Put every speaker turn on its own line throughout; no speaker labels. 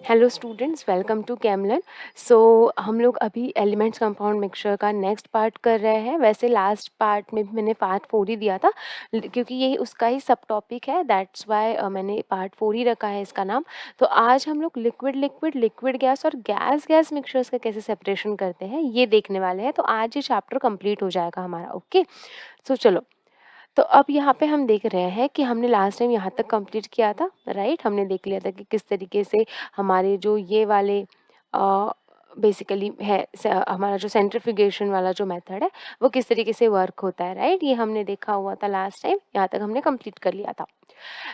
Hello students, welcome to कैमलन। हम लोग अभी एलिमेंट्स कंपाउंड मिक्सचर का नेक्स्ट पार्ट कर रहे हैं। वैसे लास्ट पार्ट में भी मैंने पार्ट 4 ही दिया था, क्योंकि यही उसका ही सब टॉपिक है। दैट्स वाई मैंने पार्ट 4 ही रखा है इसका नाम। तो आज हम लोग लिक्विड लिक्विड लिक्विड गैस और गैस गैस मिक्सचर्स का कैसे सेपरेशन करते हैं ये देखने वाले हैं। तो आज ये चैप्टर कंप्लीट हो जाएगा हमारा। ओके, सो चलो। तो अब यहाँ पे हम देख रहे हैं कि हमने लास्ट टाइम यहाँ तक कंप्लीट किया था, राइट। हमने देख लिया था कि किस तरीके से हमारे जो ये वाले बेसिकली है हमारा जो सेंट्रीफ्यूगेशन वाला जो मेथड है वो किस तरीके से वर्क होता है, राइट। ये हमने देखा हुआ था लास्ट टाइम, यहाँ तक हमने कंप्लीट कर लिया था।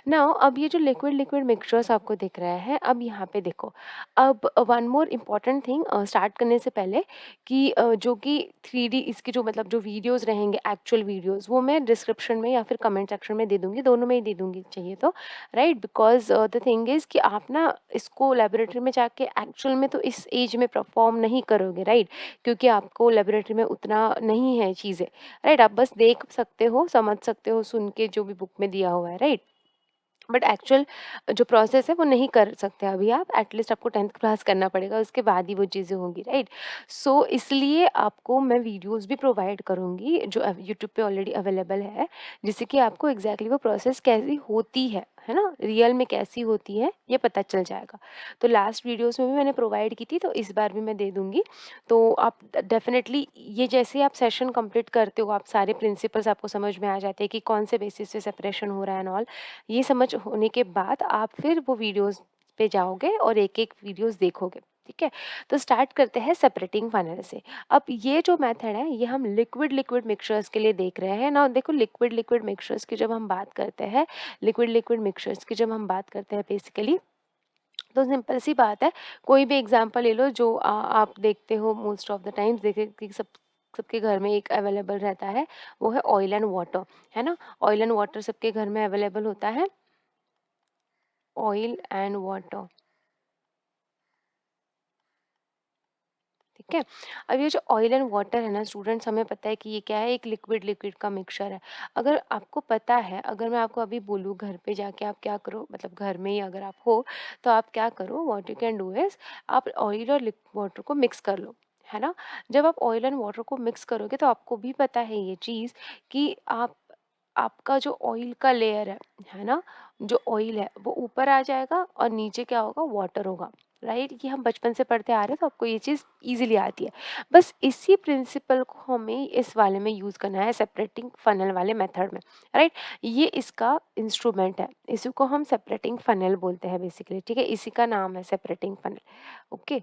नाउ अब ये जो लिक्विड लिक्विड मिक्सचर्स आपको दिख रहे हैं, अब यहाँ पे देखो। अब one more important thing start करने से पहले कि जो कि 3D इसके जो मतलब जो वीडियोस रहेंगे, एक्चुअल वीडियोस, वो मैं डिस्क्रिप्शन में या फिर कमेंट सेक्शन में दे दूंगी, दोनों में ही दे दूंगी चाहिए तो, right. Because the thing is कि आप ना इसको लेबोरेटरी में जाके एक्चुअल में तो इस एज में परफॉर्म नहीं करोगे, राइट। क्योंकि आपको लेबोरेटरी में उतना नहीं है चीज़ें, राइट। आप बस देख सकते हो, समझ सकते हो सुन के जो भी बुक में दिया हुआ है, राइट। बट एक्चुअल जो प्रोसेस है वो नहीं कर सकते अभी आप। एटलीस्ट आपको 10th क्लास करना पड़ेगा, उसके बाद ही वो चीज़ें होंगी, राइट। सो इसलिए आपको मैं वीडियोस भी प्रोवाइड करूँगी जो यूट्यूब पे ऑलरेडी अवेलेबल है, जिससे कि आपको एग्जैक्टली वो प्रोसेस कैसी होती है ना, रियल में कैसी होती है ये पता चल जाएगा। तो लास्ट वीडियोस में भी मैंने प्रोवाइड की थी, तो इस बार भी मैं दे दूँगी। तो आप डेफिनेटली ये जैसे आप सेशन कंप्लीट करते हो, आप सारे प्रिंसिपल्स आपको समझ में आ जाते हैं कि कौन से बेसिस पे सेपरेशन हो रहा है एंड ऑल। ये समझ होने के बाद आप फिर वो वीडियोस पे जाओगे और एक-एक वीडियोस देखोगे, ठीक है? तो स्टार्ट करते हैं सेपरेटिंग फनल से। अब ये जो मेथड है ये हम लिक्विड लिक्विड मिक्सचर्स के लिए देख रहे हैं ना। देखो, लिक्विड लिक्विड मिक्सचर्स की जब हम बात करते हैं, लिक्विड लिक्विड मिक्सचर्स की जब हम बात करते हैं बेसिकली, तो सिंपल सी बात है। कोई भी एग्जांपल ले लो जो आप देखते हो मोस्ट ऑफ द टाइम्स, देखे कि सबके घर में एक अवेलेबल रहता है, वो है ऑयल एंड वाटर, है ना। ऑयल एंड वाटर सबके घर में अवेलेबल होता है, ऑयल एंड वाटर, ठीक है। अब ये जो ऑयल एंड वाटर है ना स्टूडेंट्स, हमें पता है कि ये क्या है, एक लिक्विड लिक्विड का मिक्सचर है। अगर आपको पता है, अगर मैं आपको अभी बोलूँ घर पे जाके आप क्या करो, मतलब घर में ही अगर आप हो तो आप क्या करो, what you can do is, आप ऑयल और वाटर को मिक्स कर लो, है ना। जब आप ऑयल एंड वाटर को मिक्स करोगे तो आपको भी पता है ये चीज़ कि आपका जो ऑयल का लेयर है ना, जो ऑयल है वो ऊपर आ जाएगा और नीचे क्या होगा, वाटर होगा, राइट। ये हम बचपन से पढ़ते आ रहे हैं तो आपको ये चीज़ इजीली आती है। बस इसी प्रिंसिपल को हमें इस वाले में यूज़ करना है, सेपरेटिंग फनल वाले मेथड में, राइट। ये इसका इंस्ट्रूमेंट है, इसी को हम सेपरेटिंग फनल बोलते हैं बेसिकली, ठीक है। इसी का नाम है सेपरेटिंग फनल। ओके।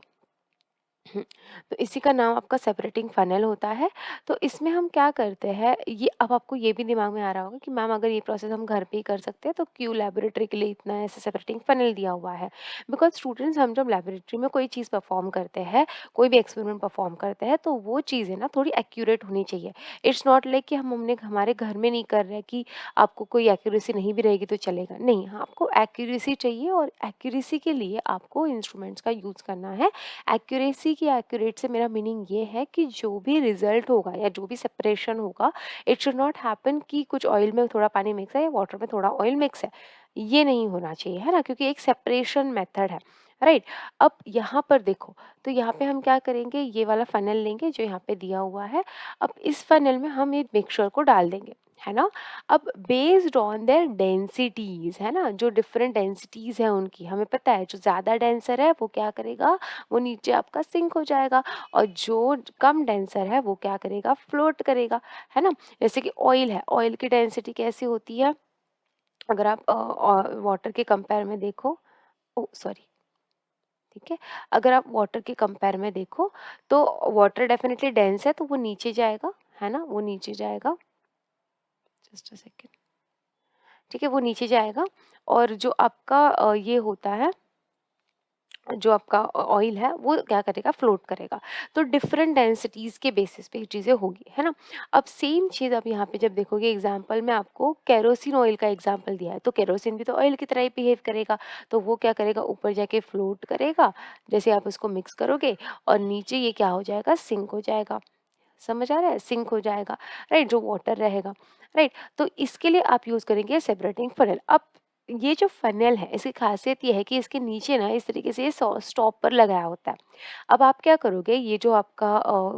हुँ, तो इसी का नाम आपका सेपरेटिंग फनेल होता है। तो इसमें हम क्या करते हैं, ये अब आपको ये भी दिमाग में आ रहा होगा कि मैम अगर ये प्रोसेस हम घर पे ही कर सकते हैं तो क्यों लैबोरेटरी के लिए इतना ऐसे सेपरेटिंग फनेल दिया हुआ है। बिकॉज़ स्टूडेंट्स, हम जब लैबोरेटरी में कोई चीज़ परफॉर्म करते हैं, कोई भी एक्सपेरिमेंट परफॉर्म करते हैं, तो वो चीज़ें ना थोड़ी एक्यूरेट होनी चाहिए। इट्स नॉट लाइक कि हमने हमारे घर में नहीं कर रहे हैं कि आपको कोई एक्यूरेसी नहीं भी रहेगी तो चलेगा। नहीं, हाँ, आपको एक्यूरेसी चाहिए और एक्यूरेसी के लिए आपको इंस्ट्रूमेंट्स का यूज़ करना है। एक्यूरेसी की, एक्यूरेट से मेरा मीनिंग ये है कि जो भी रिजल्ट होगा या जो भी सेपरेशन होगा, इट शुड नॉट हैपन कि कुछ ऑयल में थोड़ा पानी मिक्स है या वाटर में थोड़ा ऑयल मिक्स है। ये नहीं होना चाहिए, है ना, क्योंकि एक सेपरेशन मेथड है, राइट। अब यहाँ पर देखो, तो यहाँ पे हम क्या करेंगे, ये वाला फनल लेंगे जो यहाँ पे दिया हुआ है। अब इस फनल में हम ये मिक्सचर को डाल देंगे, है ना। अब बेस्ड ऑन देयर डेंसिटीज, है ना, जो डिफरेंट डेंसिटीज है उनकी, हमें पता है जो ज़्यादा डेंसर है वो क्या करेगा, वो नीचे आपका सिंक हो जाएगा, और जो कम डेंसर है वो क्या करेगा, फ्लोट करेगा, है ना। जैसे कि ऑयल है, ऑयल की डेंसिटी कैसी होती है, अगर आप वाटर के कंपेयर में देखो, ओ सॉरी, ठीक है, अगर आप वाटर के कंपेयर में देखो तो वाटर डेफिनेटली डेंस है तो वो नीचे जाएगा, है ना, वो नीचे जाएगा। जस्ट अ सेकेंड, ठीक है, वो नीचे जाएगा। और जो आपका ये होता है, जो आपका ऑयल है वो क्या करेगा, फ्लोट करेगा। तो डिफरेंट डेंसिटीज के बेसिस पे ये चीज़ें होगी, है ना। अब सेम चीज़ आप यहाँ पे जब देखोगे, एग्जांपल में आपको केरोसिन ऑयल का एग्जांपल दिया है, तो केरोसिन भी तो ऑयल की तरह ही बिहेव करेगा। तो वो क्या करेगा, ऊपर जाके फ्लोट करेगा जैसे आप उसको मिक्स करोगे, और नीचे ये क्या हो जाएगा, सिंक हो जाएगा। समझ आ रहा है, सिंक हो जाएगा, राइट, जो वाटर रहेगा, राइट। तो इसके लिए आप यूज करेंगे सेपरेटिंग फनल। अब ये जो फ़नल है, इसकी ख़ासियत ये है कि इसके नीचे ना इस तरीके से स्टॉपर लगाया होता है। अब आप क्या करोगे, ये जो आपका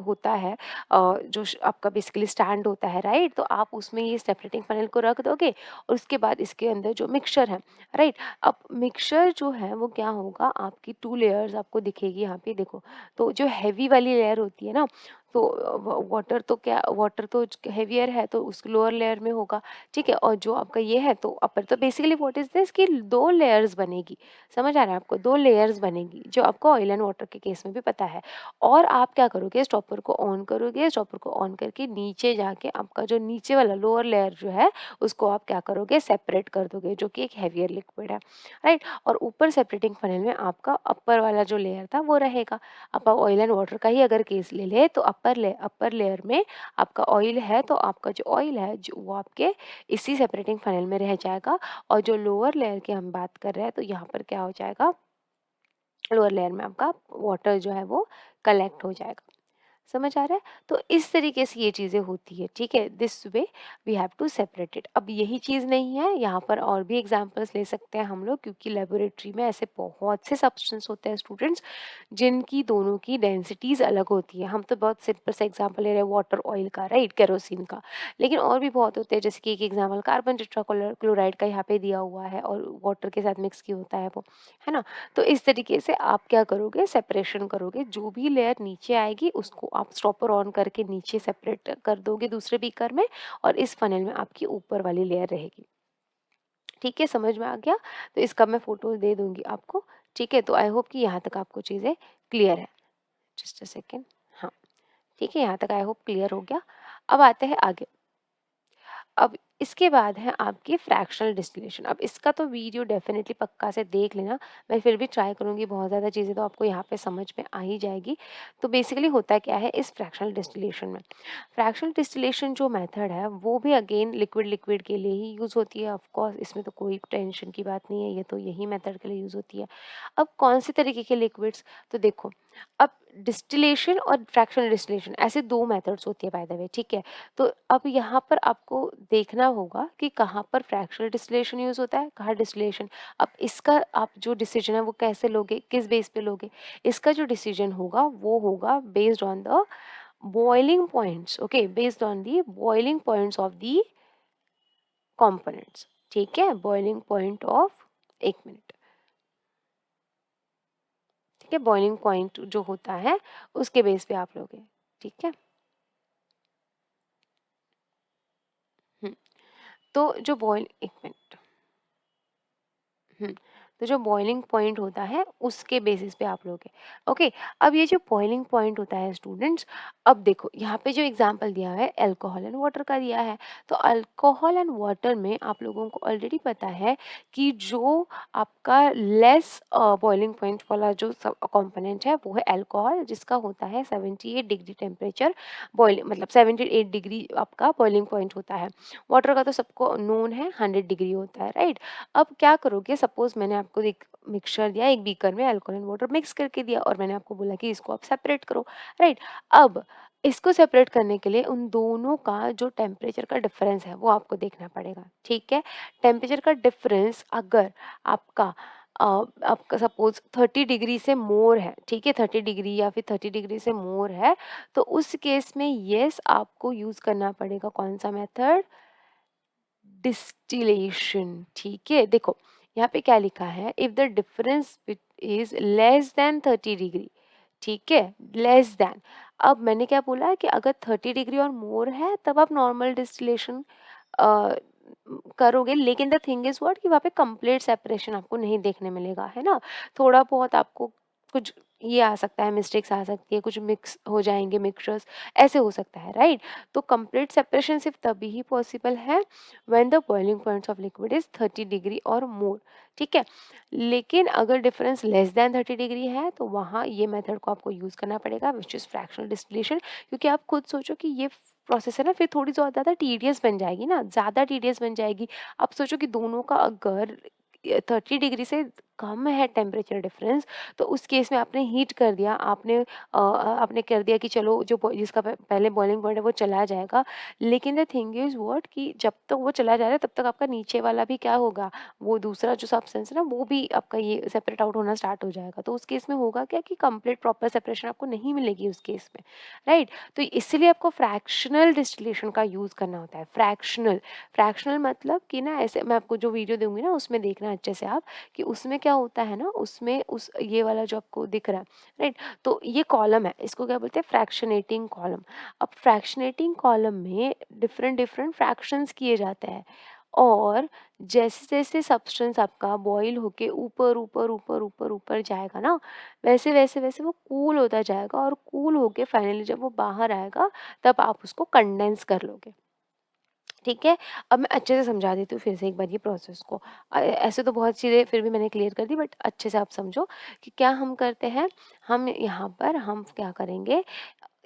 होता है जो आपका बेसिकली स्टैंड होता है, राइट? तो आप उसमें ये सेपरेटिंग फ़नल को रख दोगे और उसके बाद इसके अंदर जो मिक्सचर है, राइट? अब मिक्सचर जो है वो क्या होगा, आपकी 2 लेयर्स आपको दिखेगी यहाँ पे देखो। तो जो हेवी वाली लेयर होती है ना, तो वाटर तो हेवियर है तो उस लोअर लेयर में होगा, ठीक है? और जो आपका ये है तो अपर, तो बेसिकली व्हाट इज़ दिस कि 2 लेयर्स बनेगी। समझ आ रहा है आपको? 2 लेयर्स बनेगी, जो आपको ऑयल एंड वाटर के केस में भी पता है। और आप क्या करोगे, स्टॉपर को ऑन करोगे, स्टॉपर को ऑन करके नीचे जाके आपका जो नीचे वाला लोअर लेयर जो है, उसको आप क्या करोगे, सेपरेट कर दोगे, जो कि एक हेवियर लिक्विड है, राइट? और ऊपर सेपरेटिंग फनेल में आपका अपर वाला जो लेयर था वो रहेगा। अब आप ऑयल एंड वाटर का ही अगर केस ले लें तो अपर लेयर में आपका ऑयल है, तो आपका जो ऑयल है जो वो आपके इसी सेपरेटिंग फनेल में रह जाएगा। और जो लोअर लेयर की हम बात कर रहे हैं तो यहाँ पर क्या हो जाएगा, लोअर लेयर में आपका वाटर जो है वो कलेक्ट हो जाएगा। समझ आ रहा है? तो इस तरीके से ये चीज़ें होती है, ठीक है? This way we have to separate it. अब यही चीज़ नहीं है, यहाँ पर और भी एग्जांपल्स ले सकते हैं हम लोग, क्योंकि लेबोरेटरी में ऐसे बहुत से सब्सटेंस होते हैं स्टूडेंट्स, जिनकी दोनों की डेंसिटीज़ अलग होती है। हम तो बहुत सिंपल सा एग्जांपल ले रहे हैं वाटर ऑयल का, राइट? केरोसिन का। लेकिन और भी बहुत होते हैं, जैसे कि एक एग्जांपल कार्बन टेट्राक्लोराइड का यहाँ पे दिया हुआ है और वाटर के साथ मिक्स किया होता है वो, है ना? तो इस तरीके से आप क्या करोगे, सेपरेशन करोगे। जो भी लेयर नीचे आएगी उसको आप स्टॉपर ऑन करके नीचे सेपरेट कर दोगे दूसरे बीकर में, और इस फनेल में आपकी ऊपर वाली लेयर रहेगी। ठीक है, समझ में आ गया? तो इसका मैं फ़ोटो दे दूँगी आपको, ठीक है? तो आई होप कि यहाँ तक आपको चीज़ें क्लियर है। Just a second. हाँ, ठीक है, यहाँ तक आई होप क्लियर हो गया। अब आते हैं आगे। अब इसके बाद है आपकी फ्रैक्शनल डिस्टिलेशन। अब इसका तो वीडियो डेफ़िनेटली पक्का से देख लेना, मैं फिर भी ट्राई करूँगी, बहुत ज़्यादा चीज़ें तो आपको यहाँ पे समझ में आ ही जाएगी। तो बेसिकली होता क्या है इस फ्रैक्शनल डिस्टिलेशन में? फ्रैक्शनल डिस्टिलेशन जो मेथड है वो भी अगेन लिक्विड के लिए ही यूज़ होती है, ऑफ कोर्स इसमें तो कोई टेंशन की बात नहीं है, ये तो यही मेथड के लिए यूज़ होती है। अब कौन से तरीके के लिक्विड्स? तो देखो, अब डिस्टिलेशन और फ्रैक्शनल डिस्टिलेशन ऐसे 2 मेथड्स होती है बाय द वे, ठीक है? तो अब यहाँ पर आपको देखना होगा कि कहाँ पर फ्रैक्शनल डिस्टिलेशन यूज़ होता है, कहाँ डिस्टिलेशन। अब इसका आप जो डिसीजन है वो कैसे लोगे, किस बेस पे लोगे? इसका जो डिसीजन होगा वो होगा based on the boiling points, okay? Based on the boiling points of the components, ठीक है? बॉइलिंग पॉइंट ऑफ, 1 मिनट, ठीक है? बॉइलिंग पॉइंट जो होता है उसके बेस पे आप लोगे, ठीक है? हुँ, तो जो बॉयल 1 मिनट। हुँ। तो जो बॉइलिंग पॉइंट होता है उसके बेसिस पे आप लोगे। ओके, अब ये जो बॉइलिंग पॉइंट होता है स्टूडेंट्स, अब देखो यहाँ पे जो एग्ज़ाम्पल दिया है अल्कोहल एंड वाटर का दिया है। तो अल्कोहल एंड वाटर में आप लोगों को ऑलरेडी पता है कि जो आपका लेस बॉइलिंग पॉइंट वाला जो सब कंपोनेंट है वो है अल्कोहल, जिसका होता है 78 डिग्री टेम्परेचर, बॉइल मतलब 78 डिग्री आपका बॉइलिंग पॉइंट होता है। वाटर का तो सबको नोन है 100 डिग्री होता है, राइट? अब क्या करोगे, सपोज मैंने आपको एक मिक्सचर दिया, एक बीकर में अल्कोहल एंड वाटर मिक्स करके दिया और मैंने आपको बोला कि इसको आप सेपरेट करो, राइट? अब इसको सेपरेट करने के लिए उन दोनों का जो टेम्परेचर का डिफरेंस है वो आपको देखना पड़ेगा, ठीक है? टेम्परेचर का डिफरेंस अगर आपका आपका सपोज 30 डिग्री से मोर है, ठीक है? 30 डिग्री या फिर 30 डिग्री से मोर है, तो उस केस में यस आपको यूज करना पड़ेगा कौन सा मेथड? डिस्टिलेशन, ठीक है? देखो यहाँ पे क्या लिखा है, if the difference is less than 30 degree, ठीक है? लेस देन, अब मैंने क्या बोला कि अगर 30 डिग्री और मोर है तब आप नॉर्मल डिस्टिलेशन करोगे, लेकिन द थिंग इज व्हाट कि वहाँ पे कंप्लीट सेपरेशन आपको नहीं देखने मिलेगा, है ना? थोड़ा बहुत आपको कुछ ये आ सकता है, मिस्टेक्स आ सकती है, कुछ मिक्स हो जाएंगे मिक्सचर्स, ऐसे हो सकता है, राइट? तो कंप्लीट सेपरेशन सिर्फ तभी ही पॉसिबल है when the boiling points of liquid is 30 degree और मोर, ठीक है? लेकिन अगर डिफरेंस लेस देन 30 डिग्री है तो वहाँ ये मेथड को आपको यूज करना पड़ेगा, विच इज फ्रैक्शनल डिस्टिलेशन। क्योंकि आप खुद सोचो कि ये प्रोसेस है ना, फिर थोड़ी ज़्यादा टीडियस बन जाएगी ना, ज़्यादा टीडियस बन जाएगी। आप सोचो कि दोनों का अगर 30 डिग्री से कम है टेम्परेचर डिफरेंस, तो उस केस में आपने हीट कर दिया, आपने कर दिया कि चलो जो जिसका पहले बॉइलिंग पॉइंट है वो चला जाएगा। लेकिन द थिंग इज़ व्हाट कि जब तक वो चला जा रहा है तब तक आपका नीचे वाला भी क्या होगा, वो दूसरा जो सब्सटेंस है ना वो भी आपका ये सेपरेट आउट होना स्टार्ट हो जाएगा। तो उस केस में होगा क्या कि कंप्लीट प्रॉपर सेपरेशन आपको नहीं मिलेगी उस केस में, राइट? तो इसीलिए आपको फ्रैक्शनल डिस्टिलेशन का यूज़ करना होता है। फ्रैक्शनल, फ्रैक्शनल मतलब कि ना ऐसे मैं आपको जो वीडियो दूँगी ना उसमें देखना अच्छे से आप, कि उसमें क्या होता है ना, उसमें उस ये वाला जो आपको दिख रहा है, राइट? तो ये कॉलम है, इसको क्या बोलते हैं, फ्रैक्शनेटिंग कॉलम। अब फ्रैक्शनेटिंग कॉलम में डिफरेंट डिफरेंट फ्रैक्शंस किए जाते हैं, और जैसे जैसे सब्सटेंस आपका बॉईल होके ऊपर ऊपर ऊपर ऊपर ऊपर जाएगा ना, वैसे वैसे वैसे वो कूल होता जाएगा, और कूल होके फाइनली जब वो बाहर आएगा तब आप उसको कंडेंस कर लोगे। ठीक है? अब मैं अच्छे से समझा देती हूँ फिर से एक बार ये प्रोसेस को। ऐसे तो बहुत चीज़ें फिर भी मैंने क्लियर कर दी, बट अच्छे से आप समझो कि क्या हम करते हैं। हम यहाँ पर हम क्या करेंगे,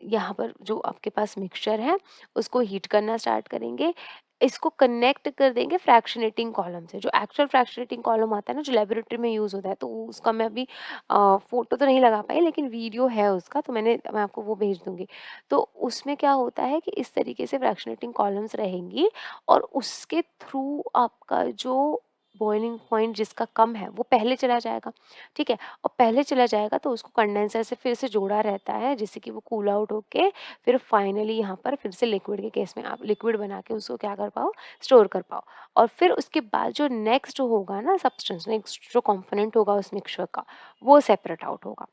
यहाँ पर जो आपके पास मिक्सचर है उसको हीट करना स्टार्ट करेंगे। इसको कनेक्ट कर देंगे फ्रैक्शनेटिंग कॉलम से। जो एक्चुअल फ्रैक्शनेटिंग कॉलम आता है ना, जो लैबोरेटरी में यूज़ होता है, तो उसका मैं अभी फ़ोटो तो नहीं लगा पाई, लेकिन वीडियो है उसका, तो मैं आपको वो भेज दूँगी। तो उसमें क्या होता है कि इस तरीके से फ्रैक्शनेटिंग कॉलम्स रहेंगी, और उसके थ्रू आपका जो बॉइलिंग पॉइंट जिसका कम है वो पहले चला जाएगा, ठीक है? और पहले चला जाएगा तो उसको कंडेंसर से फिर से जोड़ा रहता है, जिससे कि वो कूल आउट होके फिर फाइनली यहाँ पर फिर से लिक्विड के केस में आप लिक्विड बना के उसको क्या कर पाओ, स्टोर कर पाओ। और फिर उसके बाद जो नेक्स्ट होगा ना सब्सटेंस, नेक्स्ट जो कंपोनेंट होगा उस मिक्सचर का, वो सेपरेट आउट होगा।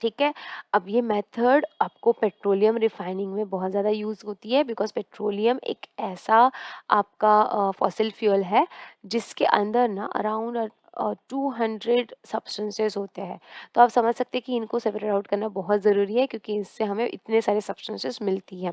ठीक है? अब ये मेथड आपको पेट्रोलियम रिफाइनिंग में बहुत ज़्यादा यूज़ होती है, बिकॉज़ पेट्रोलियम एक ऐसा आपका फॉसिल फ्यूल है जिसके अंदर ना अराउंड 200 सब्सटेंसेस होते हैं। तो आप समझ सकते हैं कि इनको सेपरेट आउट करना बहुत ज़रूरी है, क्योंकि इससे हमें इतने सारे सब्सटेंसेस मिलती हैं।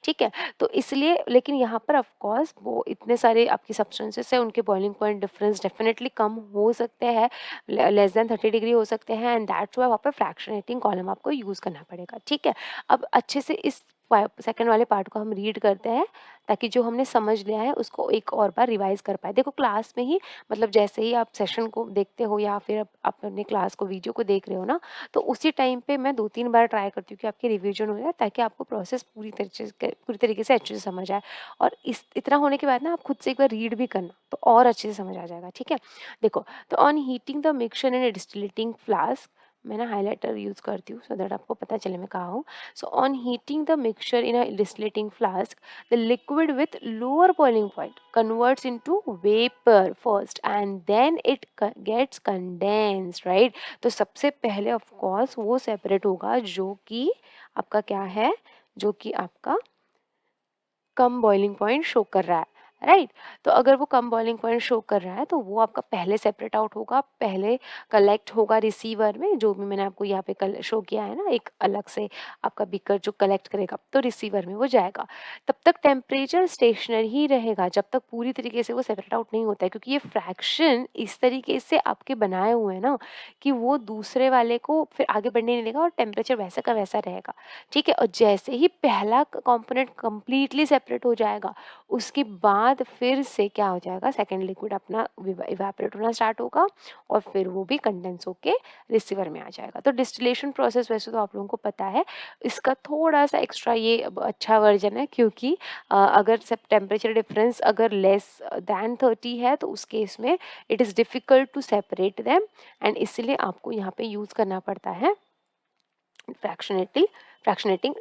ठीक है? तो इसलिए, लेकिन यहाँ पर ऑफ कोर्स वो इतने सारे आपकी सब्सटेंसेस हैं, उनके बॉइलिंग पॉइंट डिफरेंस डेफिनिटली कम हो सकते हैं, लेस देन 30 डिग्री हो सकते हैं, एंड दैट्स व्हाई वहाँ पे फ्रैक्शनेटिंग कॉलम आपको यूज़ करना पड़ेगा। ठीक है? अब अच्छे से इस सेकंड वाले पार्ट को हम रीड करते हैं, ताकि जो हमने समझ लिया है उसको एक और बार रिवाइज कर पाए। देखो क्लास में ही, मतलब जैसे ही आप सेशन को देखते हो या फिर आप अपने क्लास को वीडियो को देख रहे हो ना, तो उसी टाइम पे मैं 2-3 बार ट्राई करती हूँ कि आपकी रिवीजन हो जाए, ताकि आपको प्रोसेस पूरी तरीके से अच्छे से समझ आए। और इस इतना होने के बाद ना आप खुद से एक बार रीड भी करना, तो और अच्छे से समझ आ जाएगा। ठीक है? देखो, तो on heating the mixture in a distillating flask, मैं ना हाइलाइटर यूज़ करती हूँ सो दैट आपको पता चले मैं कहाँ हूँ। So on heating the mixture in a distillating flask, the liquid with lower boiling point converts into vapor first and then it gets condensed, right? तो सबसे पहले ऑफ कोर्स वो सेपरेट होगा जो कि आपका क्या है, जो कि आपका कम बॉइलिंग पॉइंट शो कर रहा है, राइट? तो अगर वो कम बॉइलिंग पॉइंट शो कर रहा है तो वो आपका पहले सेपरेट आउट होगा, पहले कलेक्ट होगा रिसीवर में, जो भी मैंने आपको यहाँ पे कल शो किया है ना, एक अलग से आपका बीकर जो कलेक्ट करेगा, तो रिसीवर में वो जाएगा। तब तक टेम्परेचर स्टेशनरी ही रहेगा जब तक पूरी तरीके से वो सेपरेट आउट नहीं होता है, क्योंकि ये फ्रैक्शन इस तरीके से आपके बनाए हुए हैं ना कि वो दूसरे वाले को फिर आगे बढ़ने नहीं देगा, और टेम्परेचर वैसा का वैसा रहेगा। ठीक है? और जैसे ही पहला कंपोनेंट कंप्लीटली सेपरेट हो जाएगा, उसके बाद फिर से क्या हो जाएगा, सेकंड लिक्विड अपना इवेपोरेट होना स्टार्ट होगा, और फिर वो भी कंडेंस होके रिसीवर में आ जाएगा। तो डिस्टिलेशन प्रोसेस वैसे तो आप लोगों को पता है, इसका थोड़ा सा एक्स्ट्रा ये अच्छा वर्जन है, क्योंकि अगर सब टेम्परेचर डिफरेंस अगर लेस दैन 30 है तो उस केस में it is difficult to separate them, and इसलिए आपको यहाँ पे यूज़ करना पड़ता है फ्रैक्शनेटिंग फ्रैक्शनेटिंग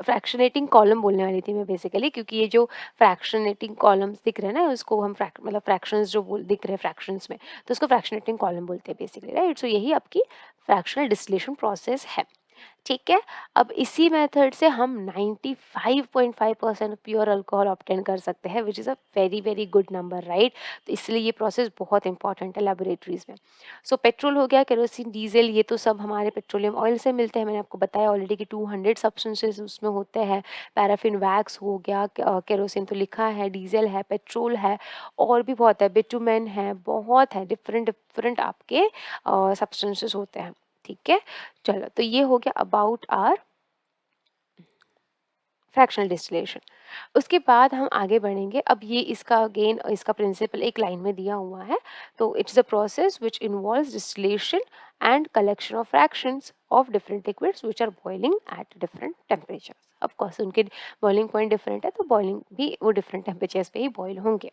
फ्रैक्शनेटिंग कॉलम बोलने वाली थी मैं बेसिकली, क्योंकि ये जो फ्रैक्शनेटिंग कॉलम्स दिख रहे हैं ना, उसको हम मतलब फ्रैक्शंस जो बोल दिख रहे हैं फ्रैक्शंस में, तो उसको फ्रैक्शनेटिंग कॉलम बोलते हैं बेसिकली, राइट? सो यही आपकी फ्रैक्शनल डिस्टिलेशन प्रोसेस है। ठीक है? अब इसी मेथड से हम 95.5% प्योर अल्कोहल ऑब्टेन कर सकते हैं, which is a very very good number, right? तो इसलिए ये प्रोसेस बहुत इंपॉर्टेंट है लैबोरेटरीज में। सो पेट्रोल हो गया, केरोसिन, डीजल, ये तो सब हमारे पेट्रोलियम ऑयल से मिलते हैं। मैंने आपको बताया ऑलरेडी कि 200 सब्सटेंसेस उसमें होते हैं। पैराफिन वैक्स हो गया, केरोसिन तो लिखा है, डीजल है, पेट्रोल है, और भी बहुत है, बिटुमेन है, बहुत है, डिफरेंट डिफरेंट आपके सब्सटेंसेस होते हैं। ठीक है? चलो, तो ये हो गया अबाउट आर फ्रैक्शनल डिस्टिलेशन। उसके बाद हम आगे बढ़ेंगे। अब ये इसका अगेन इसका प्रिंसिपल एक लाइन में दिया हुआ है। तो it's a process which involves distillation and collection of fractions of different liquids which are boiling at different temperatures. Of course उनके बॉइलिंग पॉइंट डिफरेंट है, तो बॉइलिंग भी वो डिफरेंट टेम्परेचर्स पे ही बॉयल होंगे।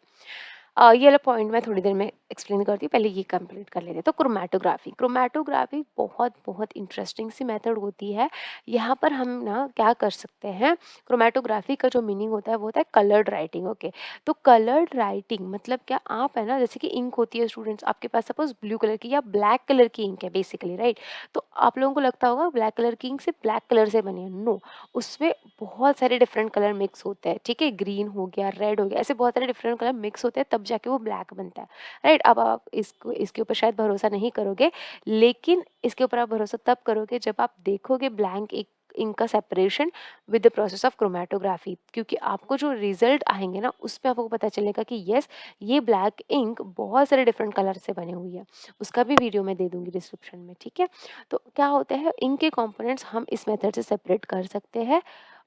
ये वाला पॉइंट मैं थोड़ी देर में एक्सप्लेन करती हूँ, पहले ये कंप्लीट कर लेते हैं। तो क्रोमैटोग्राफी, क्रोमैटोग्राफी बहुत बहुत इंटरेस्टिंग सी मेथड होती है। यहाँ पर हम ना क्या कर सकते हैं, क्रोमैटोग्राफी का जो मीनिंग होता है वो होता है कलर्ड राइटिंग। ओके, तो कलर्ड राइटिंग मतलब क्या, आप है ना जैसे कि इंक होती है स्टूडेंट्स, आपके पास सपोज ब्लू कलर की या ब्लैक कलर की इंक है बेसिकली, राइट। तो आप लोगों को लगता होगा ब्लैक कलर की इंक सिर्फ ब्लैक कलर से बनी है। नो, उसमें बहुत सारे डिफरेंट कलर मिक्स होते हैं, ठीक है। ग्रीन हो गया, रेड हो गया, ऐसे बहुत सारे डिफरेंट कलर मिक्स होते हैं, तब जाके वो ब्लैक बनता है, राइट। अब आप इसको इसके ऊपर शायद भरोसा नहीं करोगे, लेकिन इसके ऊपर आप भरोसा तब करोगे जब आप देखोगे ब्लैंक एक इंक का separation with the process of chromatography, क्योंकि आपको जो रिजल्ट आएंगे ना उसमें आपको पता चलेगा कि यस, ये ब्लैक इंक बहुत सारे डिफरेंट कलर से बनी हुई है। उसका भी वीडियो मैं दे दूंगी डिस्क्रिप्शन में, ठीक है। तो क्या होता है, इंक के कंपोनेंट्स हम इस मेथड से सेपरेट कर सकते हैं।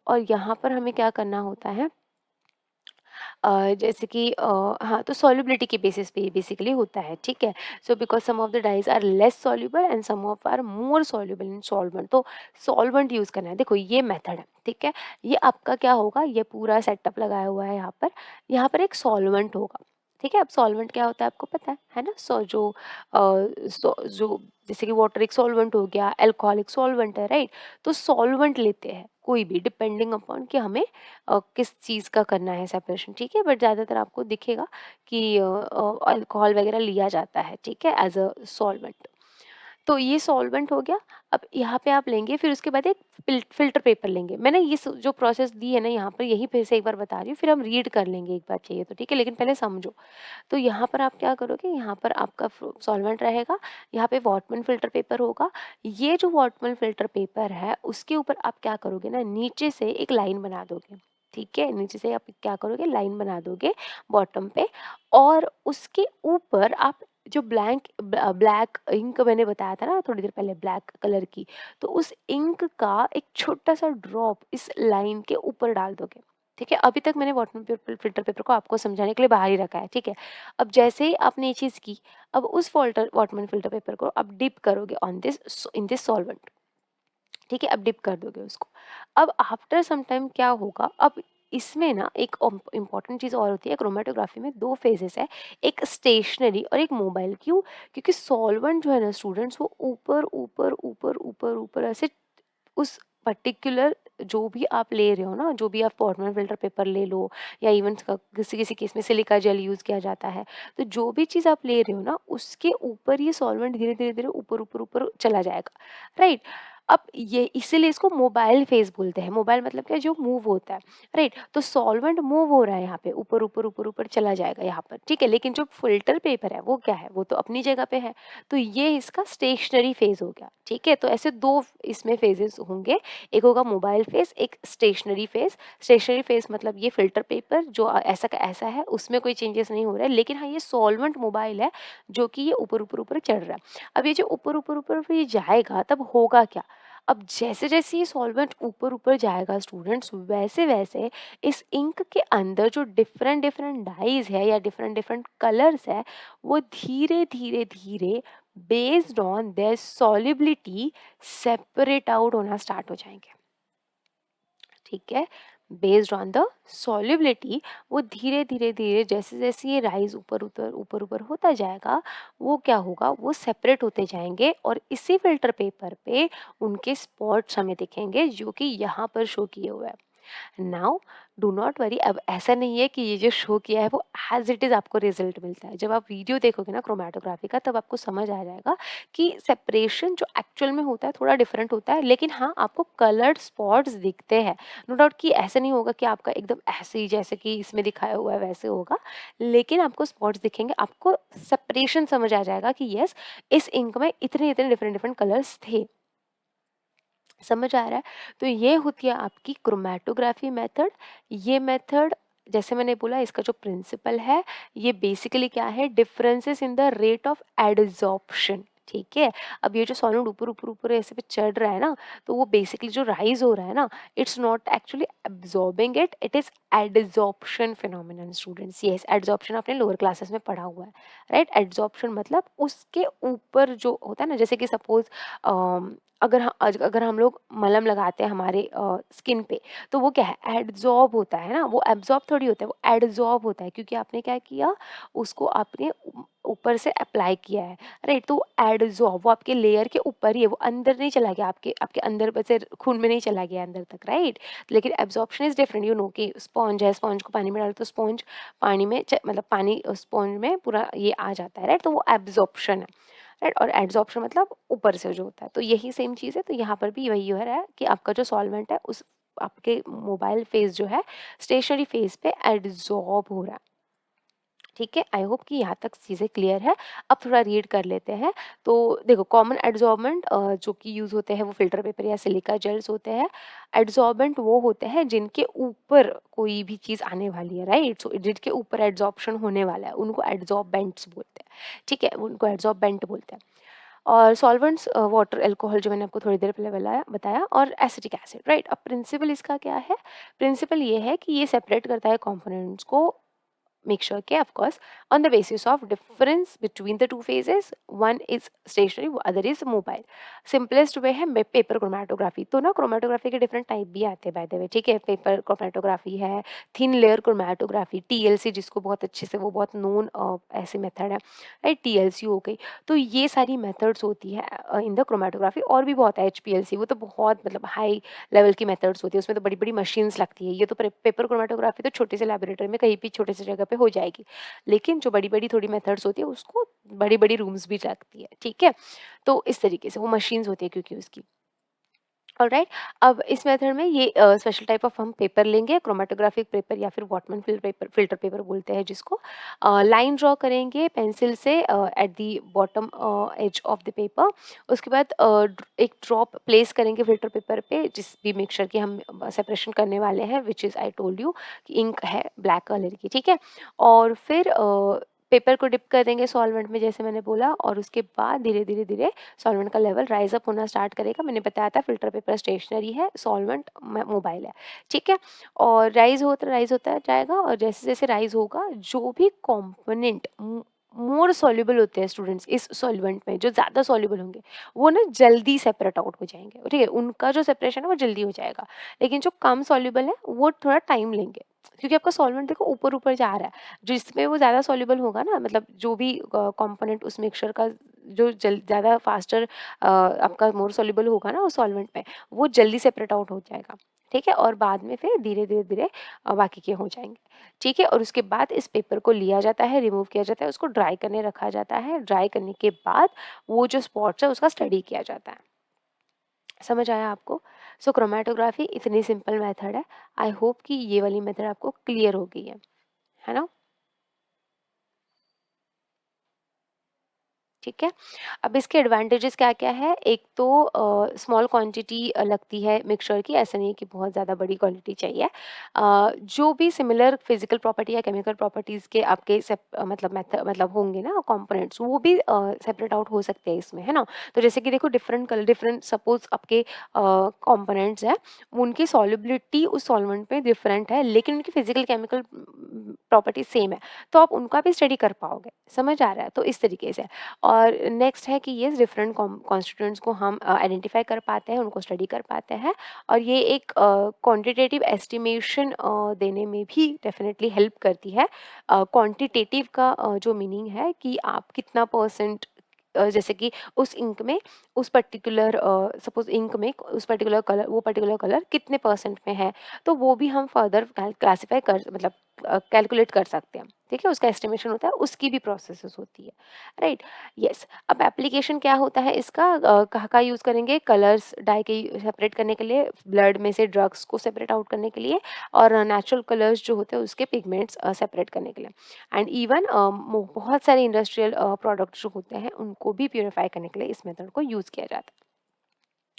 और यहाँ पर हमें क्या करना होता है, जैसे कि हाँ, तो सॉल्युबिलिटी के बेसिस पे बेसिकली होता है, ठीक है। So because some of the dyes are less soluble and some of are more soluble in solvent, तो सॉल्वेंट यूज करना है। देखो ये मेथड है, ठीक है। ये आपका क्या होगा, ये पूरा सेटअप लगाया हुआ है यहाँ पर एक सॉल्वेंट होगा, ठीक है। अब सॉल्वेंट क्या होता है आपको पता है ना। जो जैसे कि वाटर एक सॉल्वेंट हो गया, अल्कोहल एक सॉल्वेंट है, राइट। तो सॉल्वेंट लेते हैं कोई भी, डिपेंडिंग अपॉन कि हमें किस चीज़ का करना है सेपरेशन, ठीक है। बट ज़्यादातर आपको दिखेगा कि अल्कोहल वगैरह लिया जाता है, ठीक है, एज अ सॉल्वेंट। तो ये सॉल्वेंट हो गया। अब यहाँ पे आप लेंगे, फिर उसके बाद एक फ़िल्टर पेपर लेंगे। मैंने ये जो प्रोसेस दी है ना यहाँ पर, यही फिर से एक बार बता रही हूँ, फिर हम रीड कर लेंगे एक बार चाहिए तो, ठीक है, लेकिन पहले समझो। तो यहाँ पर आप क्या करोगे, यहाँ पर आपका सॉल्वेंट रहेगा, यहाँ पे वॉटमैन फ़िल्टर पेपर होगा। ये जो वॉटमैन फ़िल्टर पेपर है उसके ऊपर आप क्या करोगे ना, नीचे से एक लाइन बना दोगे, ठीक है। नीचे से आप क्या करोगे, लाइन बना दोगे बॉटम पे, और उसके ऊपर आप जो ब्लैक इंक मैंने बताया था ना थोड़ी देर पहले, ब्लैक कलर की, तो उस इंक का एक छोटा सा ड्रॉप इस लाइन के ऊपर डाल दोगे, ठीक है। अभी तक मैंने वाटरमेलन फ़िल्टर पेपर को आपको समझाने के लिए बाहर ही रखा है, ठीक है। अब जैसे ही आपने ये चीज़ की, अब उस वाटरमेलन फ़िल्टर पेपर को आप डिप करोगे on this in this solvent, ठीक है। अब डिप कर दोगे उसको। अब आफ्टर सम टाइम क्या होगा, अब इसमें ना एक इम्पॉर्टेंट चीज़ और होती है, क्रोमेटोग्राफी में 2 फेजेस है, एक स्टेशनरी और एक मोबाइल। क्यों? क्योंकि सॉल्वेंट जो है ना स्टूडेंट्स, वो ऊपर ऊपर ऊपर ऊपर ऊपर ऐसे उस पर्टिकुलर जो भी आप ले रहे हो ना, जो भी आप फॉर्मल फ़िल्टर पेपर ले लो, या इवन किसी-किसी केस में सिलिका जेल यूज़ किया जाता है। तो जो भी चीज़ आप ले रहे हो ना, उसके ऊपर ये सॉल्वेंट धीरे-धीरे ऊपर, ऊपर, ऊपर चला जाएगा, राइट? अब ये इसीलिए इसको मोबाइल फ़ेज़ बोलते हैं। मोबाइल मतलब क्या, जो मूव होता है, राइट? तो सॉल्वेंट मूव हो रहा है यहाँ पे, ऊपर, ऊपर, ऊपर, ऊपर चला जाएगा यहाँ पर, ठीक है? लेकिन जो फ़िल्टर पेपर है, वो क्या है? वो तो अपनी जगह पे है। तो ये इसका स्टेशनरी फ़ेज़ हो गया, ठीक है? तो ऐसे 2 इसमें फ़ेजेज़ होंगे, एक होगा मोबाइल फ़ेज़, एक स्टेशनरी फ़ेज़। स्टेशनरी फ़ेज़ मतलब ये फ़िल्टर पेपर जो ऐसा का ऐसा है, उसमें कोई चेंजेस नहीं हो रहा है, लेकिन हाँ, ये सॉल्वेंट मोबाइल है, जो कि ये ऊपर, ऊपर, ऊपर चढ़ रहा है। अब ये जो ऊपर, ऊपर, ऊपर ऊपर ये जाएगा, तब होगा क्या? अब जैसे-जैसे ये सॉल्वेंट ऊपर-ऊपर जाएगा स्टूडेंट्स, वैसे-वैसे इस इंक के अंदर जो डिफरेंट डिफरेंट डाइज़ है या डिफरेंट डिफरेंट कलर्स है, वो धीरे-धीरे based on their solubility separate out होना स्टार्ट हो जाएँगे, ठीक है। बेस्ड ऑन द सॉल्युबिलिटी वो धीरे-धीरे जैसे-जैसे ये राइज़ ऊपर-ऊपर होता जाएगा, वो क्या होगा, वो सेपरेट होते जाएँगे, और इसी फ़िल्टर पेपर पे उनके स्पॉट्स हमें दिखेंगे, जो कि यहाँ पर शो किए हुए हैं। नाउ डू नॉट वरी, अब ऐसा नहीं है कि ये जो शो किया है वो एज इट इज़ आपको रिजल्ट मिलता है। जब आप वीडियो देखोगे ना क्रोमेटोग्राफी का, तब आपको समझ आ जाएगा कि सेपरेशन जो एक्चुअल में होता है थोड़ा डिफरेंट होता है, लेकिन हाँ, आपको कलर्ड स्पॉट्स दिखते हैं। नो डाउट कि ऐसा नहीं होगा कि आपका एकदम ऐसे ही जैसे कि इसमें दिखाया हुआ है वैसे होगा, लेकिन आपको स्पॉट्स दिखेंगे, आपको सेपरेशन समझ आ जाएगा कि यस, इस इंक में इतने इतने डिफरेंट डिफरेंट कलर्स थे। समझ आ रहा है? तो ये होती है आपकी क्रोमैटोग्राफी मेथड। ये मेथड, जैसे मैंने बोला, इसका जो प्रिंसिपल है, ये बेसिकली क्या है, differences in the rate of adsorption, ठीक है? अब ये जो सॉलिड ऊपर-ऊपर-ऊपर ऐसे पे चढ़ रहा है ना, तो वो बेसिकली जो राइज़ हो रहा है ना, it's not actually absorbing it, it is adsorption phenomenon students. Yes, adsorption आपने लोअर क्लासेस में पढ़ा हुआ है, राइट? एडज़ॉर्प्शन मतलब उसके ऊपर जो होता है ना, जैसे कि सपोज़ अगर हम लोग मलहम लगाते हैं हमारे स्किन पे, तो वो क्या है? एडज़ॉर्ब होता है ना, वो एब्ज़ॉर्ब थोड़ी होता है, वो एडज़ॉर्ब होता है क्योंकि आपने क्या किया, उसको आपने ऊपर से अप्लाई किया है। राइट, तो एडज़ॉर्ब वो आपके लेयर के ऊपर ही है, वो अंदर नहीं चला गया, आपके आपके अंदर बसे खून में नहीं चला गया अंदर तक, राइट? लेकिन absorption is different, you know कि स्पॉन्ज है, स्पॉन्ज को पानी में डालो तो स्पॉन्ज पानी में मतलब पानी स्पॉन्ज में पूरा ये आ जाता है, राइट? तो वो एब्ज़ॉर्प्शन है, राइट? और एडज़ॉर्प्शन मतलब ऊपर से जो होता है, तो यही सेम चीज़ है। तो यहाँ पर भी वही हो रहा है कि आपका जो सॉल्वेंट है उस आपके मोबाइल फेस जो है, स्टेशनरी फेस पे एडज़ॉर्ब हो रहा है। ठीक है, आई होप कि यहाँ तक चीज़ें क्लियर है। अब थोड़ा रीड कर लेते हैं। तो देखो, कॉमन एडसॉर्बेंट जो कि यूज़ होते हैं वो फ़िल्टर पेपर या सिलिका जेल्स होते हैं। एडसॉर्बेंट वो होते हैं जिनके ऊपर कोई भी चीज़ आने वाली है, राइट? सो जिनके ऊपर एडसॉर्प्शन होने वाला है उनको एडसॉर्बेंट्स बोलते हैं। ठीक है, उनको एडसॉर्बेंट बोलते हैं। और सॉल्वेंट्स वाटर, अल्कोहल जो मैंने आपको थोड़ी देर पहले बताया बताया और एसिटिक एसिड, राइट? अब प्रिंसिपल इसका क्या है? प्रिंसिपल ये है कि ये सेपरेट करता है कंपोनेंट्स को, make sure के of course on the basis of difference between the two phases, one is stationary other is mobile। simplest way है पेपर क्रोमेटोग्राफी। तो ना क्रोमेटोग्राफी के डिफरेंट टाइप भी आते हैं बाय द वे, ठीक है? पेपर क्रोमेटोग्राफी है, थिन लेयर क्रोमेटोग्राफी, टीएलसी जिसको बहुत अच्छे से, वो बहुत नोन ऐसी मेथड है, राइट? टीएलसी हो गई। तो ये सारी मेथड्स होती है इन द क्रोमेटोग्राफी। और भी बहुत है, एचपीएलसी, वो तो बहुत मतलब हाई लेवल की मेथड्स होती है, उसमें तो बड़ी बड़ी मशीन्स लगती है। ये तो पेपर क्रोमेटोग्राफी तो छोटे से लेबोरेटरी में कहीं भी छोटे से जगह पे हो जाएगी, लेकिन जो बड़ी बड़ी थोड़ी मेथड्स होती है उसको बड़ी बड़ी रूम्स भी लगती है, ठीक है? तो इस तरीके से वो मशीन्स होती है क्योंकि उसकी। ऑलराइट, अब इस मेथड में ये स्पेशल टाइप ऑफ हम पेपर लेंगे, क्रोमेटोग्राफिक पेपर या फिर वॉटमैन फिल्टर पेपर बोलते हैं जिसको। लाइन ड्रॉ करेंगे पेंसिल से at the bottom edge of the paper. उसके बाद एक ड्रॉप प्लेस करेंगे फिल्टर पेपर पे, जिस भी मिक्सचर की हम सेपरेशन करने वाले हैं, which is I told you कि इंक है ब्लैक कलर की, ठीक है? और फिर पेपर को डिप कर देंगे सॉल्वेंट में, जैसे मैंने बोला, और उसके बाद धीरे धीरे धीरे सॉल्वेंट का लेवल राइज अप होना स्टार्ट करेगा। मैंने बताया था फिल्टर पेपर स्टेशनरी है, सॉल्वेंट मोबाइल है, ठीक है? और राइज होता जाएगा, और जैसे जैसे राइज होगा जो भी कंपोनेंट मोर सॉल्युबल होते हैं स्टूडेंट्स इस सॉल्वेंट में, जो ज़्यादा सॉल्युबल होंगे वो ना जल्दी सेपरेट आउट हो जाएंगे, ठीक है? उनका जो सेपरेशन है वो जल्दी हो जाएगा। लेकिन जो कम सॉल्युबल है वो थोड़ा टाइम लेंगे, क्योंकि आपका सॉल्वेंट देखो ऊपर ऊपर जा रहा है। जिसमें वो ज़्यादा सॉल्युबल होगा ना, मतलब जो भी कंपोनेंट उस मिक्सचर का जो ज़्यादा फास्टर आपका मोर सॉल्युबल होगा ना उस सॉल्वेंट में, वो जल्दी सेपरेट आउट हो जाएगा, ठीक है? और बाद में फिर धीरे धीरे धीरे बाकी के हो जाएंगे, ठीक है? और उसके बाद इस पेपर को लिया जाता है, रिमूव किया जाता है, उसको ड्राई करने रखा जाता है। ड्राई करने के बाद वो जो स्पॉट्स है उसका स्टडी किया जाता है। समझ आया आपको? सो क्रोमेटोग्राफी इतनी सिंपल मेथड है। आई होप कि ये वाली मेथड आपको क्लियर हो गई है ना? ठीक है। अब इसके एडवांटेजेस क्या-क्या है? एक तो स्मॉल क्वांटिटी लगती है मिक्सचर की, ऐसा नहीं है कि बहुत ज़्यादा बड़ी क्वांटिटी चाहिए। जो भी सिमिलर फिजिकल प्रॉपर्टी या केमिकल प्रॉपर्टीज़ के आपके मतलब होंगे ना कंपोनेंट्स, वो भी सेपरेट आउट हो सकते हैं इसमें, है ना? तो जैसे कि देखो, डिफरेंट सपोज़ आपके कंपोनेंट्स हैं, उनकी सॉल्युबिलिटी उस सॉल्वेंट में डिफरेंट है, लेकिन उनकी फिजिकल केमिकल प्रॉपर्टी सेम है, तो आप उनका भी स्टडी कर पाओगे। समझ आ रहा है? तो इस तरीके से। और नेक्स्ट है कि ये डिफरेंट कॉन्स्टिट्यूएंट्स को हम आइडेंटिफाई कर पाते हैं, उनको स्टडी कर पाते हैं, और ये एक क्वांटिटेटिव एस्टिमेशन देने में भी डेफिनेटली हेल्प करती है। क्वांटिटेटिव का जो मीनिंग है कि आप कितना परसेंट, जैसे कि उस इंक में उस पर्टिकुलर सपोज इंक में उस पर्टिकुलर कलर, वो पर्टिकुलर कलर कितने परसेंट में है, तो वो भी हम फर्दर क्लासिफाई कर मतलब कैलकुलेट कर सकते हैं, ठीक है? उसका एस्टिमेशन होता है, उसकी भी प्रोसेसेस होती है, राइट? यस। अब एप्लीकेशन क्या होता है इसका? कहाँ यूज़ करेंगे? कलर्स डाई के सेपरेट करने के लिए, ब्लड में से ड्रग्स को सेपरेट आउट करने के लिए, और नेचुरल कलर्स जो होते हैं उसके पिगमेंट्स सेपरेट करने के लिए, एंड इवन बहुत सारे इंडस्ट्रियल प्रोडक्ट जो होते हैं उनको भी प्योरीफाई करने के लिए इस मेथड को यूज़ किया जाता है।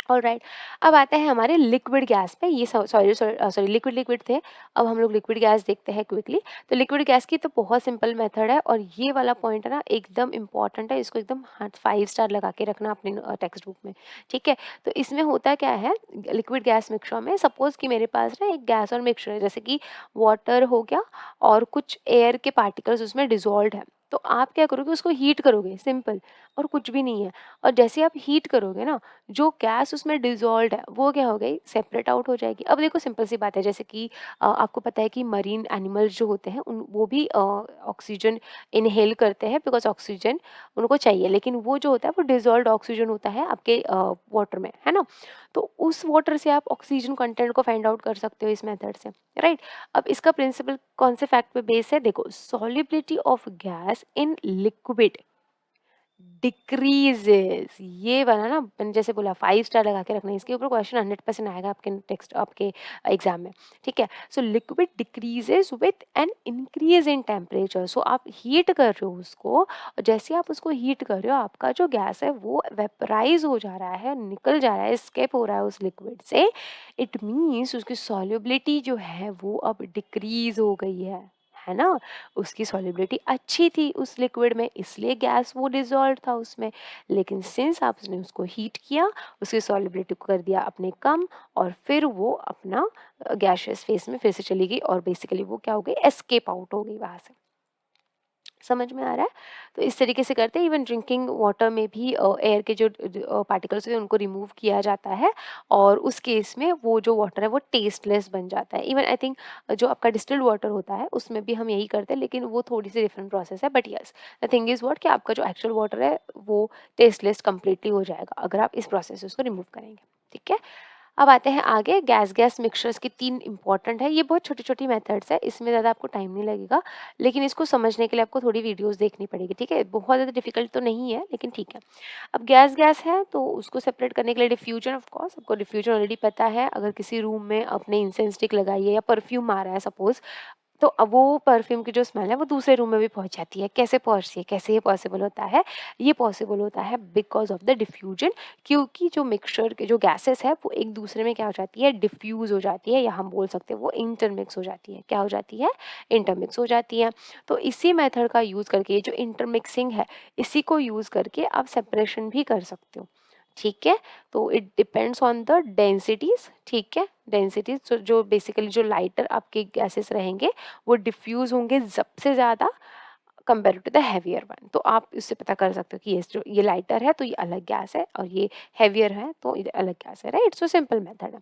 ऑलराइट। अब आते हैं हमारे लिक्विड गैस पे। ये सॉरी लिक्विड लिक्विड थे, अब हम लोग लिक्विड गैस देखते हैं क्विकली। तो लिक्विड गैस की तो बहुत सिंपल मेथड है, और ये वाला पॉइंट है ना एकदम इम्पॉर्टेंट है, इसको एकदम हाँ 5 स्टार लगा के रखना अपने टेक्स्ट बुक में, ठीक है। तो इसमें होता क्या है, लिक्विड गैस मिक्सचर में सपोज कि मेरे पास ना एक गैस और मिक्सचर है, जैसे कि वाटर हो गया और कुछ एयर के पार्टिकल्स उसमें डिजोल्व है। तो आप क्या करोगे, उसको हीट करोगे, सिंपल, और कुछ भी नहीं है। और जैसे आप हीट करोगे ना, जो गैस उसमें डिज़ोल्व्ड है वो क्या हो गई, सेपरेट आउट हो जाएगी। अब देखो सिंपल सी बात है, जैसे कि आपको पता है कि मरीन एनिमल्स जो होते हैं उन वो भी ऑक्सीजन इनहेल करते हैं, बिकॉज़ ऑक्सीजन उनको चाहिए, लेकिन वो जो होता है वो डिज़ोल्व्ड ऑक्सीजन होता है आपके वाटर में, है ना? तो उस वाटर से आप ऑक्सीजन कंटेंट को फाइंड आउट कर सकते हो इस मेथड से, राइट? अब इसका प्रिंसिपल कौन से फैक्ट पे बेस है, देखो, solubility of gas in liquid decreases, ये वाला ना मैंने जैसे बोला 5 स्टार लगा के रखना है, इसके ऊपर क्वेश्चन 100% आएगा आपके टेक्स्ट आपके एग्जाम में, ठीक है। So liquid decreases with an increase in temperature. So आप हीट कर रहे हो उसको, और जैसे आप उसको हीट कर रहे हो आपका जो गैस है वो वेपराइज हो जा रहा है, निकल जा रहा है, स्केप हो रहा है उस लिक्विड से। इट मीन्स उसकी सॉल्युबिलिटी जो है वो अब डिक्रीज हो गई है ना। उसकी सॉल्युबिलिटी अच्छी थी उस लिक्विड में, इसलिए गैस वो डिज़ोल्व था उसमें। लेकिन सिंस आपने उसको हीट किया, उसकी सॉल्युबिलिटी को कर दिया आपने कम, और फिर वो अपना गैसियस फेस में फिर से चली गई, और बेसिकली वो क्या हो गई, एस्केप आउट हो गई वहाँ से। समझ में आ रहा है? तो इस तरीके से करते हैं। इवन ड्रिंकिंग वाटर में भी एयर के जो पार्टिकल्स होते हैं उनको रिमूव किया जाता है, और उस केस में वो जो वाटर है वो टेस्टलेस बन जाता है। इवन आई थिंक जो आपका डिस्टिल्ड वाटर होता है उसमें भी हम यही करते हैं, लेकिन वो थोड़ी सी डिफरेंट प्रोसेस है, but yes the thing is what कि आपका जो एक्चुअल वाटर है वो टेस्टलेस कंप्लीटली हो जाएगा अगर आप इस प्रोसेस से उसको रिमूव करेंगे, ठीक है। अब आते हैं आगे, गैस गैस मिक्सचर्स की 3 इंपॉर्टेंट है। ये बहुत छोटी-छोटी मेथड्स है, इसमें ज़्यादा आपको टाइम नहीं लगेगा, लेकिन इसको समझने के लिए आपको थोड़ी वीडियोज़ देखनी पड़ेगी, ठीक है? बहुत ज़्यादा डिफिकल्ट तो नहीं है, लेकिन ठीक है। अब गैस गैस है तो उसको सेपरेट करने के लिए डिफ्यूजन, ऑफ कोर्स आपको डिफ्यूजन ऑलरेडी पता है। अगर किसी रूम में आपने इंसेंस स्टिक लगाई है या परफ्यूम मारा है सपोज़, तो अब वो परफ्यूम की जो स्मेल है वो दूसरे रूम में भी पहुँच जाती है। कैसे पहुँचती है? कैसे ये पॉसिबल होता है? ये पॉसिबल होता है बिकॉज़ ऑफ द डिफ्यूजन, क्योंकि जो मिक्सचर के जो गैसेज़ है वो एक दूसरे में क्या हो जाती है, डिफ्यूज़ हो जाती है, या हम बोल सकते हैं वो इंटरमिक्स हो जाती है। क्या हो जाती है? इंटरमिक्स हो जाती है। तो इसी मेथड का यूज़ करके, ये जो इंटरमिक्सिंग है, इसी को यूज़ करके आप सेपरेशन भी कर सकते हो। ठीक है? तो it depends on the densities, ठीक है? डेंसिटीज़ जो बेसिकली जो लाइटर आपके गैसेज़ रहेंगे वो डिफ्यूज़ होंगे सबसे ज़्यादा compare to the heavier one. तो आप इससे पता कर सकते हो कि ये जो ये लाइटर है तो ये अलग गैस है, और ये हेवियर है तो ये अलग गैस है, राइट? सो सिंपल मेथड है।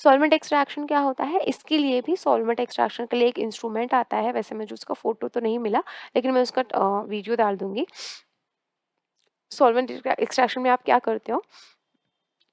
सॉल्वेंट एक्सट्रैक्शन क्या होता है? इसके लिए भी सॉल्वेंट एक्सट्रैक्शन के लिए एक इंस्ट्रूमेंट आता है, वैसे मुझे उसका फ़ोटो तो नहीं मिला, लेकिन मैं उसका वीडियो डाल दूँगी। सॉल्वेंट एक्सट्रैक्शन में आप क्या करते हो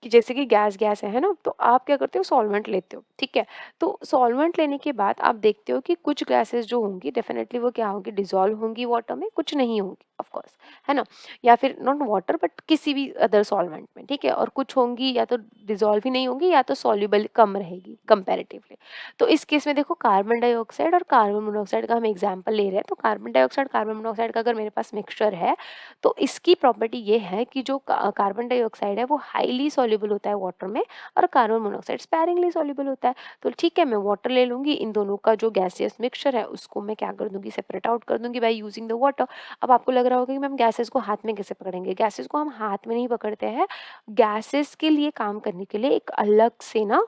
कि जैसे कि गैस है ना? तो आप क्या करते हो, सॉल्वेंट लेते हो, ठीक है? तो सॉल्वेंट लेने के बाद आप देखते हो कि कुछ गैसेज़ जो होंगी डेफ़िनेटली वो क्या होंगी, डिज़ॉल्व होंगी वाटर में, कुछ नहीं होंगी ऑफ़ कोर्स, है ना? या फिर नॉट वाटर बट किसी भी अदर सॉल्वेंट में, ठीक है? और कुछ होंगी या तो डिज़ॉल्व ही नहीं होंगी या तो सॉल्युबल कम रहेगी कंपैरेटिवली। तो इस केस में देखो, कार्बन डाइऑक्साइड और कार्बन मोनोऑक्साइड का हम एग्ज़ाम्पल ले रहे हैं। तो कार्बन डाइऑक्साइड, कार्बन मोनोऑक्साइड का अगर मेरे पास मिक्सचर है, तो इसकी प्रॉपर्टी ये है कि जो कार्बन डाइऑक्साइड है वो हाईली सॉल्युबल होता है वाटर में, और कार्बन मोनोऑक्साइड स्पैरिंगली सॉल्युबल होता है। तो ठीक है, मैं वाटर ले लूँगी, इन दोनों का जो गैसियस मिक्सचर है उसको मैं क्या कर दूँगी, सेपरेट आउट कर दूँगी बाय यूजिंग द वाटर। अब आपको लग रहा होगा कि मैम गैसेस को हाथ में कैसे पकड़ेंगे? गैसेस को हम हाथ में नहीं पकड़ते हैं। गैसेस के लिए काम करने के लिए एक अलग से ना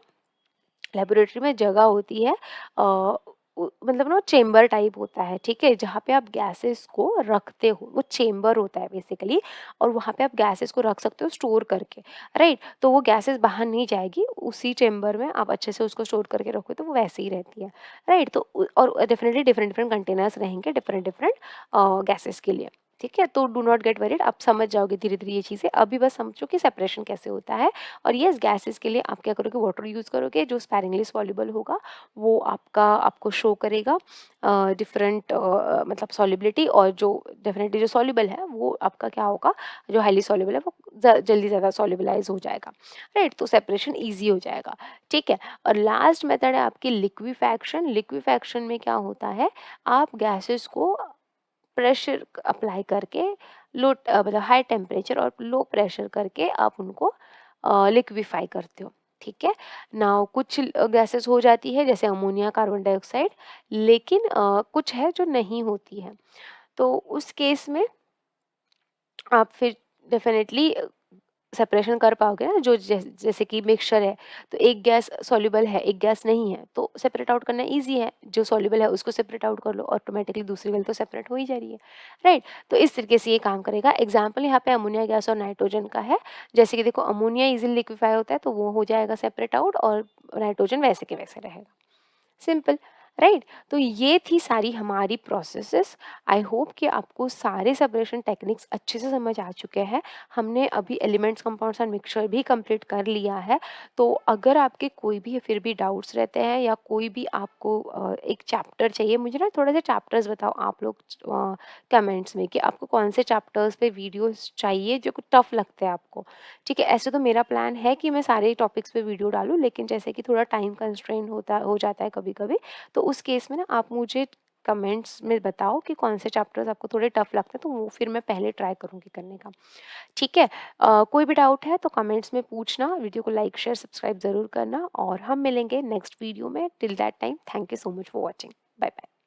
लेबोरेटरी में जगह होती है, मतलब ना चेम्बर टाइप होता है, ठीक है, जहाँ पे आप गैसेस को रखते हो, वो चेम्बर होता है बेसिकली, और वहाँ पे आप गैसेस को रख सकते हो स्टोर करके, राइट। तो वो गैसेस बाहर नहीं जाएगी, उसी चेम्बर में आप अच्छे से उसको स्टोर करके रखो तो वो वैसे ही रहती है, राइट। तो और डेफिनेटली डिफरेंट डिफरेंट कंटेनर्स रहेंगे डिफरेंट डिफरेंट गैसेस के लिए, ठीक है। तो डू नॉट गेट वरीड, आप समझ जाओगे धीरे धीरे ये चीज़ें। अभी बस समझो कि सेपरेशन कैसे होता है। और यस, गैसेस के लिए आप क्या करोगे, वाटर यूज़ करोगे जो स्पैरिंगली सॉल्युबल होगा, वो आपको शो करेगा डिफरेंट मतलब सॉल्युबिलिटी, और जो डेफिनेटली जो सॉल्युबल है वो आपका क्या होगा, जो हाईली सॉल्युबल है वो जल्दी ज़्यादा सॉल्युबलाइज हो जाएगा, राइट। तो सेपरेशन ईजी हो जाएगा, ठीक है। और लास्ट मेथड है आपकी लिक्विफैक्शन। लिक्विफैक्शन में क्या होता है, आप गैसेस को प्रेशर अप्लाई करके मतलब हाई टेम्परेचर और लो प्रेशर करके आप उनको लिक्विफाई करते हो, ठीक है। नाउ कुछ गैसेस हो जाती है जैसे अमोनिया, कार्बन डाइऑक्साइड, लेकिन कुछ है जो नहीं होती है। तो उस केस में आप फिर डेफ़िनेटली सेपरेशन कर पाओगे ना, जो जैसे कि मिक्सचर है, तो एक गैस सॉल्युबल है, एक गैस नहीं है, तो सेपरेट आउट करना ईज़ी है। जो सॉल्युबल है उसको सेपरेट आउट कर लो, ऑटोमैटिकली दूसरी वाली तो सेपरेट हो ही जा रही है, राइट? तो इस तरीके से ये काम करेगा। एग्ज़ाम्पल यहाँ पे अमोनिया गैस और नाइट्रोजन का है। जैसे कि देखो अमोनिया ईज़िली लिक्विफ़ाई होता है तो वो हो जाएगा सेपरेट आउट, और नाइट्रोजन वैसे के वैसे रहेगा। Simple, right? तो ये थी सारी हमारी प्रोसेसेस। आई होप कि आपको सारे सेपरेशन टेक्निक्स अच्छे से समझ आ चुके हैं। हमने अभी एलिमेंट्स, कंपाउंड्स एंड मिक्सचर भी कंप्लीट कर लिया है। तो अगर आपके कोई भी फिर भी डाउट्स रहते हैं या कोई भी आपको एक चैप्टर चाहिए, मुझे ना थोड़े से चैप्टर्स बताओ आप लोग कमेंट्स में कि आपको कौन से चैप्टर्स पे वीडियोस चाहिए जो टफ लगते हैं आपको। ठीक है, ऐसे तो मेरा प्लान है कि मैं सारे टॉपिक्स पे वीडियो डालूँ, लेकिन जैसे कि थोड़ा टाइम कंस्ट्रेंट हो जाता है कभी-कभी, तो उस केस में ना आप मुझे कमेंट्स में बताओ कि कौन से चैप्टर्स आपको थोड़े टफ लगते हैं, तो वो फिर मैं पहले ट्राई करूँगी करने का। ठीक है? कोई भी डाउट है तो कमेंट्स में पूछना, वीडियो को लाइक, शेयर, सब्सक्राइब ज़रूर करना, और हम मिलेंगे नेक्स्ट वीडियो में। Till that time, thank you so much for watching. Bye bye.